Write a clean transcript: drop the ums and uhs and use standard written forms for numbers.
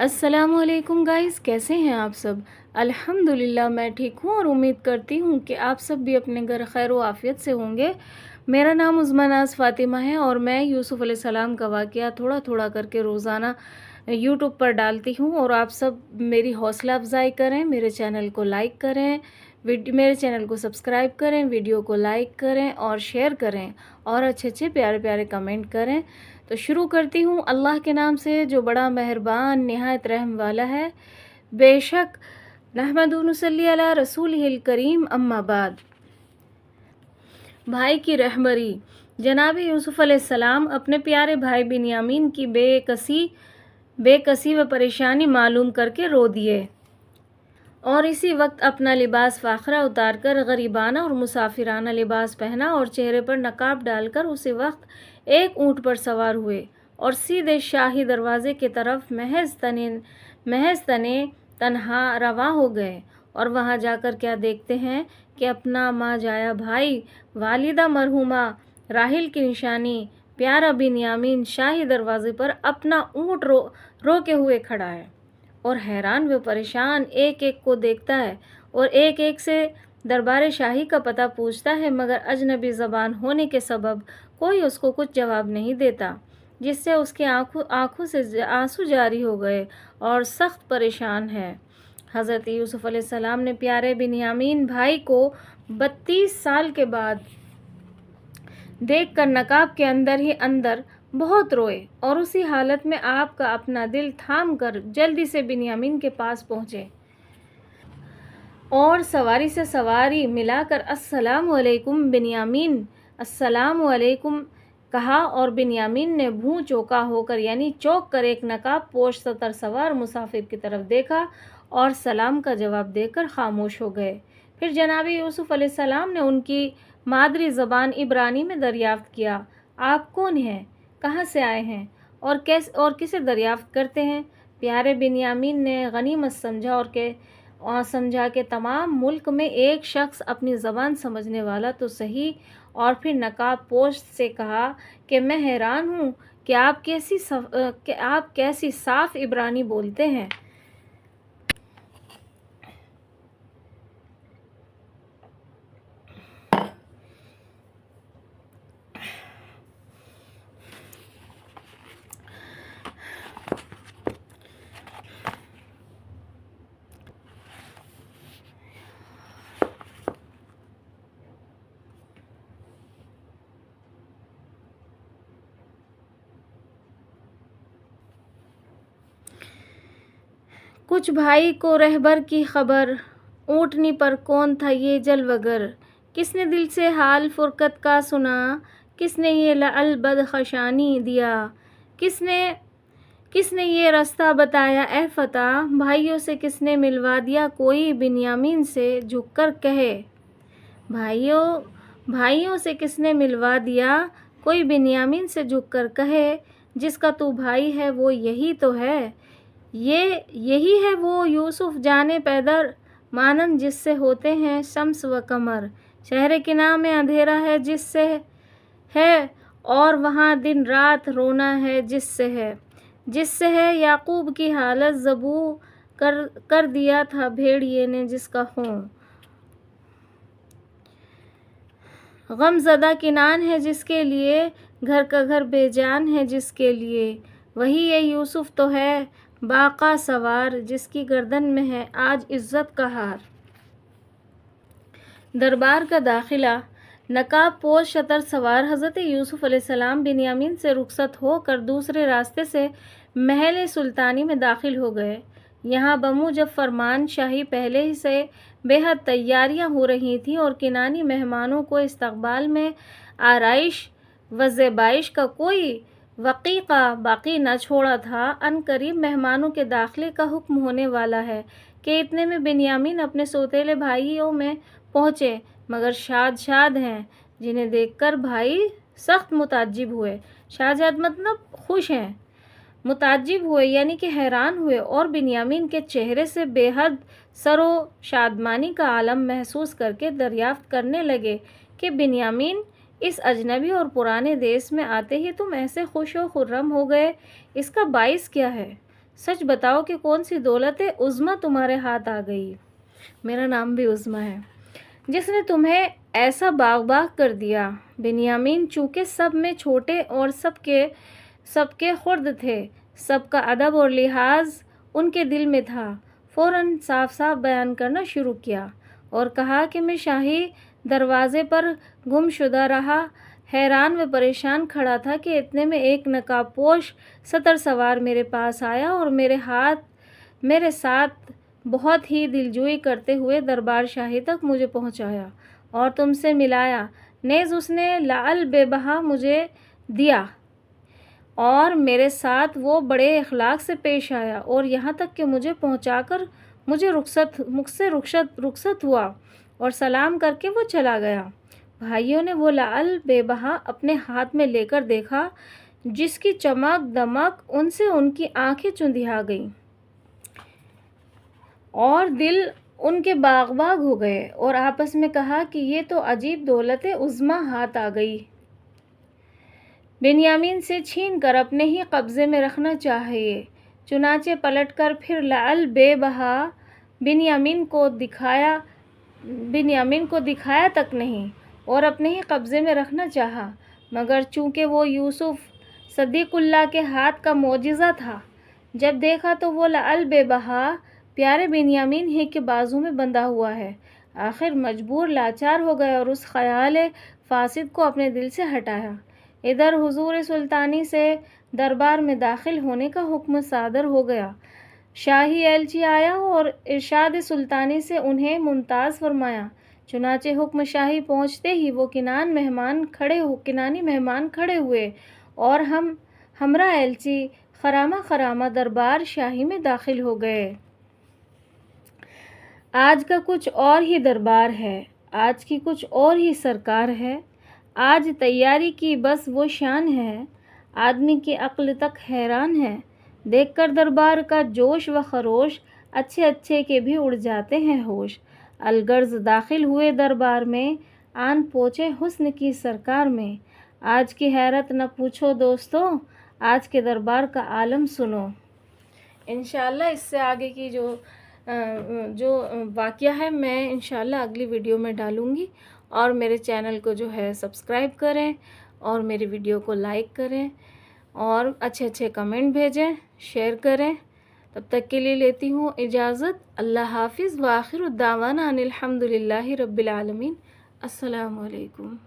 अस्सलाम वालेकुम गाइस, कैसे हैं आप सब। अल्हम्दुलिल्लाह मैं ठीक हूँ और उम्मीद करती हूँ कि आप सब भी अपने घर खैर व आफियत से होंगे। मेरा नाम उज़्मा नाज़ फ़ातिमा है और मैं यूसुफ़ अलैहिस्सलाम का वाक़या थोड़ा थोड़ा करके रोज़ाना यूट्यूब पर डालती हूँ और आप सब मेरी हौसला अफ़ज़ाई करें, मेरे चैनल को लाइक करें, मेरे चैनल को सब्सक्राइब करें, वीडियो को लाइक करें और शेयर करें और अच्छे अच्छे प्यारे प्यारे कमेंट करें। तो शुरू करती हूँ अल्लाह के नाम से जो बड़ा मेहरबान निहायत रहम वाला है। बेशक नहमदु नसल्ली अला रसूलिहिल करीम, अम्मा बाद। भाई की रहबरी। जनाब यूसुफ़ अलैहिस्सलाम अपने प्यारे भाई बिन्यामीन की बेकसी व परेशानी मालूम करके रो दिए और इसी वक्त अपना लिबास फ़ाखरा उतार कर गरीबाना और मुसाफिराना लिबास पहना और चेहरे पर नकाब डालकर उसी वक्त एक ऊँट पर सवार हुए और सीधे शाही दरवाज़े की तरफ महज तने तन्हा रवां हो गए। और वहाँ जाकर क्या देखते हैं कि अपना माँ जाया भाई, वालिदा मरहुमा राहिल की निशानी प्यारा बिन्यामीन शाही दरवाज़े पर अपना ऊँट रोके हुए खड़ा है और हैरान व परेशान एक एक को देखता है और एक एक से दरबार शाही का पता पूछता है, मगर अजनबी ज़बान होने के सबब कोई उसको कुछ जवाब नहीं देता, जिससे उसकी आँखों से आंसू जारी हो गए और सख्त परेशान है। हज़रत यूसुफ़ अलैहिस्सलाम ने प्यारे बिन्यामीन भाई को 32 साल के बाद देखकर नकाब के अंदर ही अंदर बहुत रोए और उसी हालत में आपका अपना दिल थाम कर जल्दी से बिन्यामीन के पास पहुँचे और सवारी से सवारी मिलाकर अस्सलामु अलैकुम बिन्यामीन, अस्सलामु अलैकुम कहा और बिन्यामीन ने भूँ चौका होकर यानी चौंक कर एक नकाब पोश सतर सवार मुसाफिर की तरफ देखा और सलाम का जवाब देकर खामोश हो गए। फिर जनाब यूसुफ़ अलैहिस्सलाम ने उनकी मादरी ज़बान इब्रानी में दरियाफ़्त किया, आप कौन हैं, कहाँ से आए हैं और किसे दरियाफ़्त करते हैं। प्यारे बिन्यामीन ने गनीमत समझा कि तमाम मुल्क में एक शख्स अपनी ज़बान समझने वाला तो सही, और फिर नकाब पोश से कहा कि मैं हैरान हूँ कि आप कैसी साफ़ इब्रानी बोलते हैं। कुछ भाई को रहबर की खबर, ऊँटनी पर कौन था ये जलवगर, किसने दिल से हाल फुरकत का सुना, किसने ये लअल बदखशानी दिया, किसने ये रास्ता बताया ए फता, भाइयों से किसने मिलवा दिया, कोई बिन्यामीन से झुककर कहे। भाइयों से किसने मिलवा दिया, कोई बिन्यामीन से झुककर कहे, जिसका तू भाई है वो यही तो है, यही है वो यूसुफ जाने पैदर, मानन जिससे होते हैं शम्स व कमर, शहर किना में अंधेरा है जिससे है और वहाँ दिन रात रोना है जिससे है याकूब की हालत ज़बू कर दिया था भेड़िए ने जिसका हों, गमज़दा किनान है जिसके लिए, घर का घर बेजान है जिसके लिए, वही ये यूसुफ तो है बाका सवार, जिसकी गर्दन में है आज इज़्ज़त का हार। दरबार का दाखिला। नकाब पोश शतर सवार हज़रत यूसुफ़ अलैहिस्सलाम बिन्यामीन से रुखसत होकर दूसरे रास्ते से महल सुल्तानी में दाखिल हो गए। यहाँ बमूजब फरमान शाही पहले ही से बेहद तैयारियाँ हो रही थीं और किनानी मेहमानों को इस्तकबाल में आराइश व ज़ेबाइश का कोई वक़ीक़ा बाकी न छोड़ा था। अनकरीब मेहमानों के दाखिले का हुक्म होने वाला है कि इतने में बिन्यामीन अपने सौतेले भाइयों में पहुँचे, मगर शाद हैं, जिन्हें देखकर भाई सख्त मुताज्जिब हुए। शाद मतलब खुश हैं, मुताज्जिब हुए यानी कि हैरान हुए और बिन्यामीन के चेहरे से बेहद सरो शादमानी का आलम महसूस करके दरियाफ्त करने लगे कि बिन्यामीन, इस अजनबी और पुराने देश में आते ही तुम ऐसे खुश व खुर्रम हो गए, इसका बाइस क्या है। सच बताओ कि कौन सी दौलत उज़्मा तुम्हारे हाथ आ गई। मेरा नाम भी उज़्मा है, जिसने तुम्हें ऐसा बाग कर दिया। बिन्यामीन चूँकि सब में छोटे और सबके खुर्द थे, सबका अदब और लिहाज उनके दिल में था, फ़ौरन साफ साफ बयान करना शुरू किया और कहा कि मैं शाही दरवाज़े पर गुमशुदा रहा, हैरान व परेशान खड़ा था कि इतने में एक नकाबपोश सतर सवार मेरे पास आया और मेरे साथ बहुत ही दिलजोई करते हुए दरबार शाही तक मुझे पहुंचाया और तुमसे मिलाया। नेज़ उसने लाल बेबहा मुझे दिया और मेरे साथ वो बड़े इखलाक से पेश आया और यहाँ तक कि मुझे पहुंचाकर मुझसे रुखसत हुआ और सलाम करके वो चला गया। भाइयों ने वो लाल बेबहा अपने हाथ में लेकर देखा, जिसकी चमक दमक उनसे उनकी आंखें चुंधिया गईं और दिल उनके बाग हो गए और आपस में कहा कि ये तो अजीब दौलत उज़्मा हाथ आ गई। बिन्यामीन से छीन कर अपने ही कब्ज़े में रखना चाहिए। चुनाचे पलटकर फिर लाल बेबहा बिन्यामीन को दिखाया तक नहीं और अपने ही कब्ज़े में रखना चाहा, मगर चूँकि वो यूसुफ सदीकुल्लाह के हाथ का मोजिज़ा था, जब देखा तो वो लाल बेबहा प्यारे बिन्यामीन ही के बाजू में बंधा हुआ है। आखिर मजबूर लाचार हो गए और उस ख़याल फासिद को अपने दिल से हटाया। इधर हुजूर सुल्तानी से दरबार में दाखिल होने का हुक्म सादर हो गया। शाही एलची आया और इरशाद सुल्तानी से उन्हें मुमताज़ फरमाया। चुनाचे हुक्म शाही पहुँचते ही वो किनानी मेहमान खड़े हुए और हमरा एलची खरामा दरबार शाही में दाखिल हो गए। आज का कुछ और ही दरबार है, आज की कुछ और ही सरकार है। आज तैयारी की बस वो शान है, आदमी की अक्ल तक हैरान है। देखकर दरबार का जोश व खरोश अच्छे के भी उड़ जाते हैं होश। अलगर्ज दाखिल हुए दरबार में, आन पहुँचे हुस्न की सरकार में। आज की हैरत न पूछो दोस्तों, आज के दरबार का आलम सुनो। इंशाल्लाह इससे आगे की जो वाक़या है मैं इंशाल्लाह अगली वीडियो में डालूँगी। और मेरे चैनल को जो है सब्सक्राइब करें और मेरी वीडियो को लाइक करें और अच्छे कमेंट भेजें, शेयर करें। तब तक के लिए लेती हूँ इजाज़त। अल्लाह हाफ़िज़ व आखिर दावाना अनिल हम्दुलिल्लाहि रब्बिल आलमीन। अस्सलामु अलैकुम।